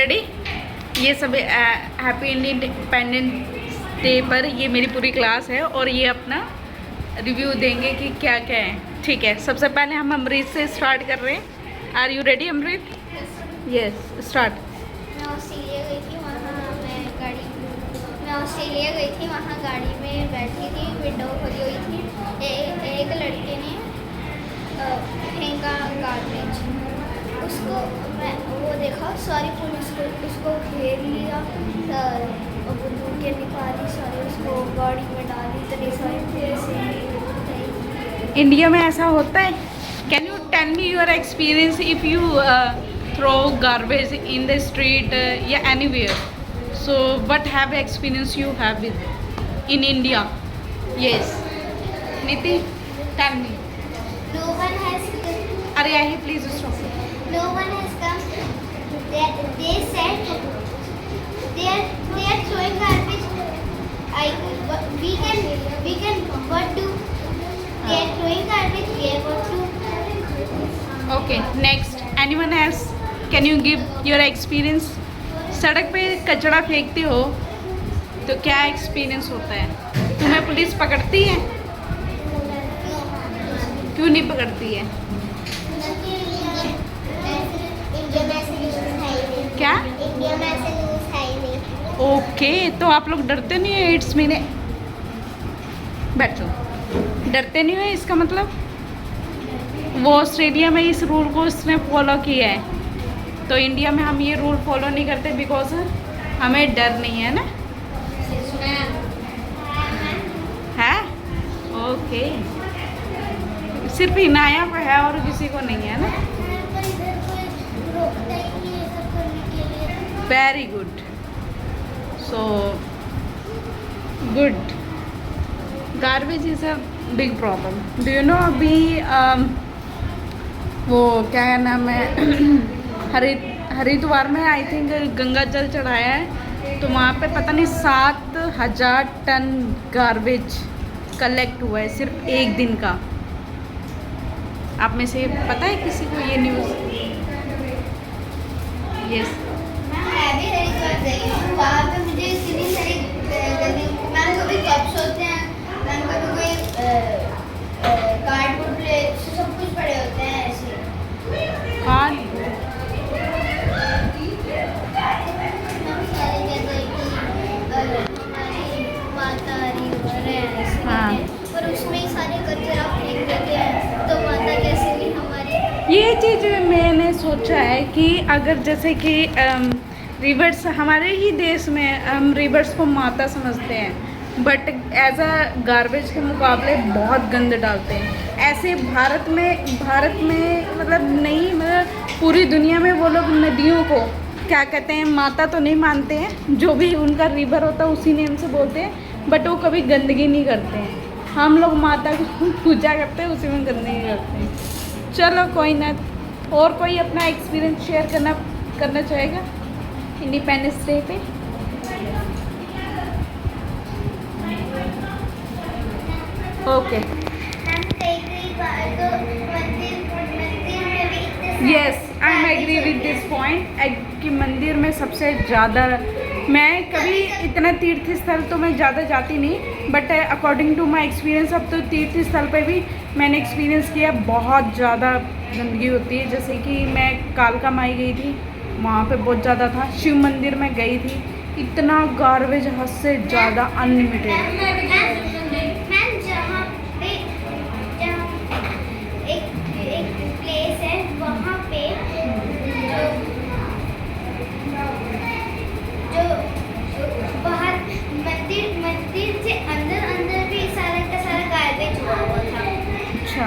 Ready? ये सब happy independence day पर ये मेरी पूरी क्लास है और ये अपना रिव्यू देंगे कि क्या क्या है। ठीक है, सबसे पहले हम अमृत से स्टार्ट कर रहे हैं। Are you ready Amrit? Yes, start. मैं ऑस्ट्रेलिया गई थी, वहाँ गाड़ी में बैठी थी, विंडो खुली हुई थी। एक लड़के ने फेंका गार्बेज, उसको वो देखा, सारी पुलिस को उसको घेर लिया, बंदूकें निकाली, सारी उसको गाड़ी में डाली, इतनी सारी पुलिस। इंडिया में ऐसा होता है? Can you tell me your experience if you throw garbage in the street या anywhere? So what have experience you have with in India? Yes, Niti, tell me. No one has Aryahi, please stop. no one has come. They said they are throwing garbage. We can what do? They are throwing garbage. We are what do? Okay, next. Anyone else? Can you give your experience? सड़क पे कचरा फेंकते हो तो क्या experience होता है? तुम्हें पुलिस पकड़ती है? क्यों नहीं पकड़ती है? इंडिया में ऐसे न्यूज़ है ही नहीं। क्या? इंडिया में ऐसे न्यूज़ है ही नहीं। ओके, तो आप लोग डरते नहीं हो? इट्स मीन बैठो, डरते नहीं हो इसका मतलब वो ऑस्ट्रेलिया में इस रूल को उसने फॉलो किया है, तो इंडिया में हम ये रूल फॉलो नहीं करते बिकॉज हमें डर नहीं है ना? है? ओके, सिर्फ इनाया को है और किसी को नहीं है ना? Very good, so good. Garbage is a big problem. Do you know अभी वो क्या नाम है हरिद्वार में आई थिंक गंगा जल चढ़ाया है, तो वहाँ पे पता नहीं 7,000 टन गार्बेज कलेक्ट हुआ है सिर्फ एक दिन का। आप में से पता है किसी को ये न्यूज़? यस, मैं भी हरिद्वार गई हूँ, वहाँ पे मुझे इतनी सारी मैम कभी कप्स होते हैं, मैम कभी कोई कार्डबोर्ड प्लेट सब कुछ पड़े होते हैं ऐसे। हाँ, माता रिवर है ऐसे हाँ। पर उसमें ही सारे कचरा फेंक देते हैं, तो माता कैसे नहीं हमारी। ये चीज़ मैंने सोचा है कि अगर जैसे कि रिवर्स हमारे ही देश में हम रिवर्स को माता समझते हैं, बट एज अ गार्बेज के मुकाबले बहुत गंद डालते हैं। ऐसे भारत में मतलब नहीं, मतलब पूरी दुनिया में वो लोग नदियों को क्या कहते हैं, माता तो नहीं मानते हैं, जो भी उनका रिवर होता है उसी नेम से बोलते हैं, बट वो कभी गंदगी नहीं करते हैं। हम लोग माता की पूजा करते हैं, उसी में गंदगी करते हैं। चलो कोई ना, और कोई अपना एक्सपीरियंस शेयर करना चाहेगा इंडिपेंडेंस डे पे? Okay, yes, I am agree with this point कि मंदिर में सबसे ज़्यादा, मैं कभी इतना तीर्थ स्थल तो मैं ज़्यादा जाती नहीं, but according to my experience अब तो तीर्थ स्थल पे भी मैंने एक्सपीरियंस किया बहुत ज़्यादा गंदगी होती है। जैसे कि मैं कालका माई गई थी, वहाँ पे बहुत ज़्यादा था। शिव मंदिर में गई थी, इतना गार्बेज हद से ज़्यादा अनलिमिटेड। अच्छा,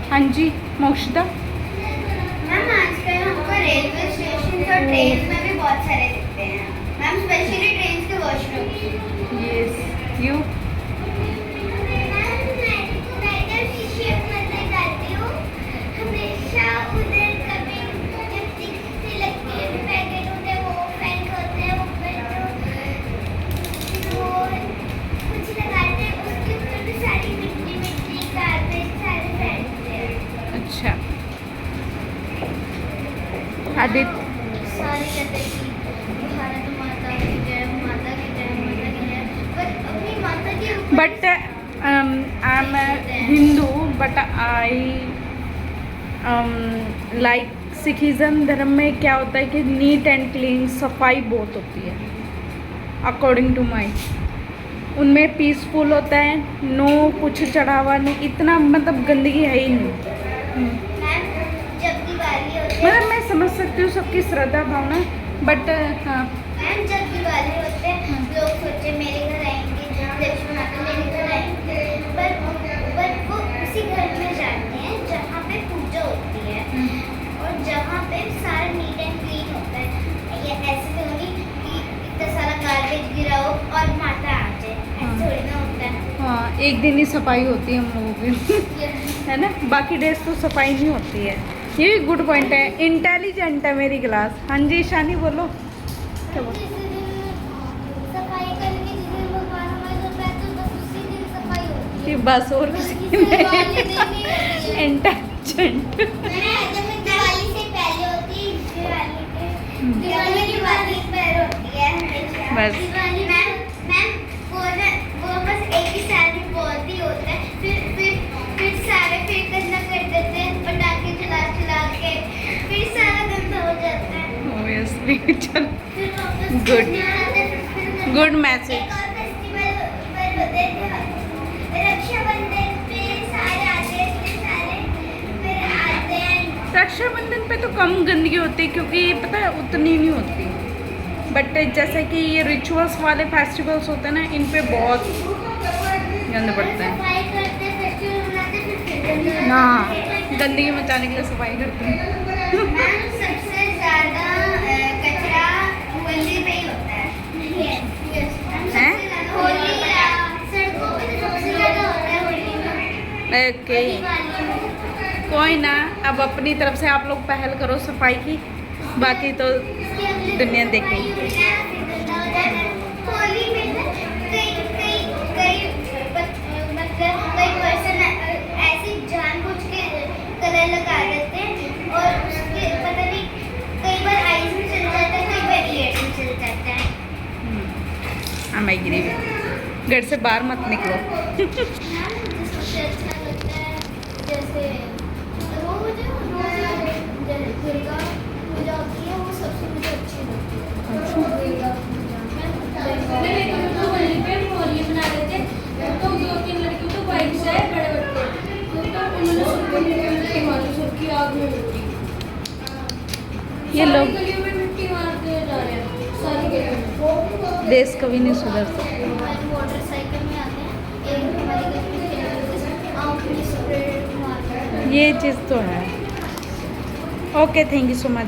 हाँ जी मोक्षिता। मैम आजकल हमको रेलवे स्टेशन और ट्रेन में भी बहुत सारे दिखते हैं मैम, स्पेशली ट्रेन के वॉशरूम। Yes, you? हमेशा उधर कभी लिपस्टिक से लगती है पैकेट होते हैं, वो फेंक होते हैं ऊपर, जो वो कुछ लगाते हैं उसके ऊपर भी सारी मिट्टी गार्बेज सारे फेंकते हैं। अच्छा, Aditya. Sorry but I like Sikhism धर्म में क्या होता है कि नीट एंड क्लीन, सफाई बहुत होती है अकॉर्डिंग टू माई। उनमें पीसफुल होता है, नो कुछ चढ़ावा नहीं, इतना मतलब गंदगी है ही नहीं। मैम जब दिवाली होती है, मतलब मैं समझ सकती हूँ सबकी श्रद्धा भावना, बट हाँ मैम जब दिवाली होते हैं लोग सोचे मेरे घर आएंगे, लक्ष्मी माता मेरे घर आएंगे, पर वो उसी घर में जाते हैं जहाँ पे पूजा होती है और जहाँ पे सारा नीट एंड क्लीन होता है। ये ऐसे तो नहीं कि इतना सारा गार्बेज गिरा हो और माता आ जाए, ऐसे थोड़ी ना होता है। हाँ, एक दिन ही सफाई होती है हम लोगों की है ना, बाकी डेज तो सफाई नहीं होती है। ये भी गुड पॉइंट है, इंटेलिजेंट है मेरी क्लास। हाँ जी शानी बोलो, क्या बोलो? जिस दिन सफाई करके जिस दिन भगवान हमारे घर पे आते हैं बस उसी दिन सफाई होती कि है। बस और किसी दिवाली दिन नहीं होती है। इंटेलिजेंट। दिवाली से पहले होती है, दिवाली की दिवाली पहले होती है हमेशा। बस। दिवाली मैम वो बस एक ही साल में बहुत ही होता है, फिर सारे फिर गंदा कर देते हैं पटाखे चला के, फिर सारा गंदा हो जाता है। Obviously, चलो फिर वापस Good. करने आते हैं, फिर गंदा- गुड मैसेज। एक और फेस्टिवल होते हैं, रक्षाबंधन पे सारे आते हैं, फिर आते हैं। रक्षाबंधन पे तो कम गंदगी होती है क्योंकि पता है उतनी नहीं होती, बट जैसे कि ये रिचुअल्स वाले फेस्टिवल्स होते हैं ना, इन पे बहुत गंद पड़ता है। सफाई करते हैं, फेस्टिवल मनाते हैं, फिर गंदगी ना होती है। गंदगी मचाने के लिए सफाई करते हैं। मैम सबसे ज़्यादा कचरा होली पे ही होता है। हैं? होली या सड़कों पे तो सबसे ज़्यादा होता है होली में। ओके, दिवाली में। कोई ना, अब अपनी तरफ से आप लोग पहल करो सफाई की, बाकी तो इसके अगले दिन दुनिया देखे। सफाई होती है, फिर गंदा हो जाता है। होली में ना कई पर्सन ऐसे जानबूझ के कलर लगा देते हैं और उसके पता नहीं कई बार आईज में चल जाता है, कई बार ईयर में चल जाता है। हम एग्री, घर से बाहर मत निकलो। मुझे सबसे अच्छा लगता है जैसे रोज जैसे दुर्गा पूजा होती है, वो सबसे मुझे अच्छी लगती है। दुर्गा पूजा होली पे होली मना लेते हैं, तो 2-3 लड़कियों तो बाइक से बड़े बड़े तो उन्होंने सबको मारी, सबकी आग में मिट्टी, ये लोग सारी गलियों में मिट्टी मारते जा रहे हैं, सारी गलियों में। देश कभी नहीं सुधर सकता। मोटरसाइकिल में आते हैं, एक हमारी गली में आँख में स्प्रे मारते हैं। ये चीज़ तो है। Okay, thank you so much.